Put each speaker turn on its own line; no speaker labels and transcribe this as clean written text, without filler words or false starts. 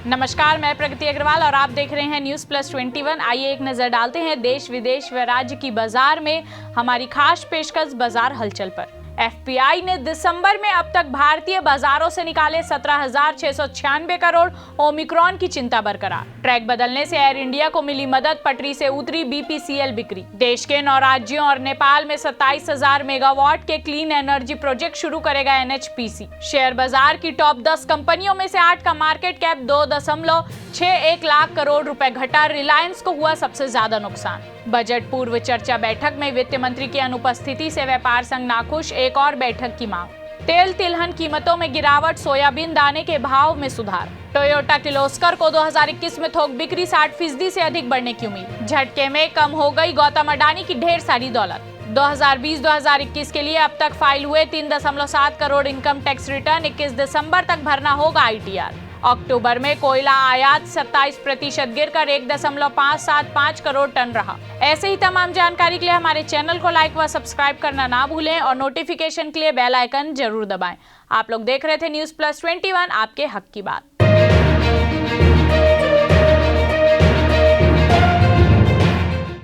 नमस्कार, मैं प्रगति अग्रवाल और आप देख रहे हैं न्यूज प्लस 21। आइए एक नजर डालते हैं देश विदेश व राज्य की बाजार में हमारी खास पेशकश बाजार हलचल पर। एफपीआई ने दिसंबर में अब तक भारतीय बाजारों से निकाले 17,696 करोड़। ओमिक्रॉन की चिंता बरकरार। ट्रैक बदलने से एयर इंडिया को मिली मदद, पटरी से उतरी बीपीसीएल बिक्री। देश के 9 राज्यों और नेपाल में 27,000 मेगावाट के क्लीन एनर्जी प्रोजेक्ट शुरू करेगा एनएचपीसी। शेयर बाजार की टॉप 10 कंपनियों में से 8 का मार्केट कैप 2.61 लाख करोड़ रुपए घटा। रिलायंस को हुआ सबसे ज्यादा नुकसान। बजट पूर्व चर्चा बैठक में वित्त मंत्री की अनुपस्थिति से व्यापार संघ नाखुश, एक और बैठक की मांग। तेल तिलहन कीमतों में गिरावट, सोयाबीन दाने के भाव में सुधार। टोयोटा किर्लोस्कर को 2021 में थोक बिक्री 60% से अधिक बढ़ने की उम्मीद। झटके में कम हो गई गौतम अडानी की ढेर सारी दौलत। 2020-2021 के लिए अब तक फाइल हुए 3.7 करोड़ इनकम टैक्स रिटर्न। 21 दिसंबर तक भरना होगा आईटीआर। अक्टूबर में कोयला आयात 27% गिरकर 1.575 करोड़ टन रहा। ऐसे ही तमाम जानकारी के लिए हमारे चैनल को लाइक व सब्सक्राइब करना ना भूलें और नोटिफिकेशन के लिए बेल आइकन जरूर दबाएं। आप लोग देख रहे थे न्यूज प्लस 21, आपके हक की बात।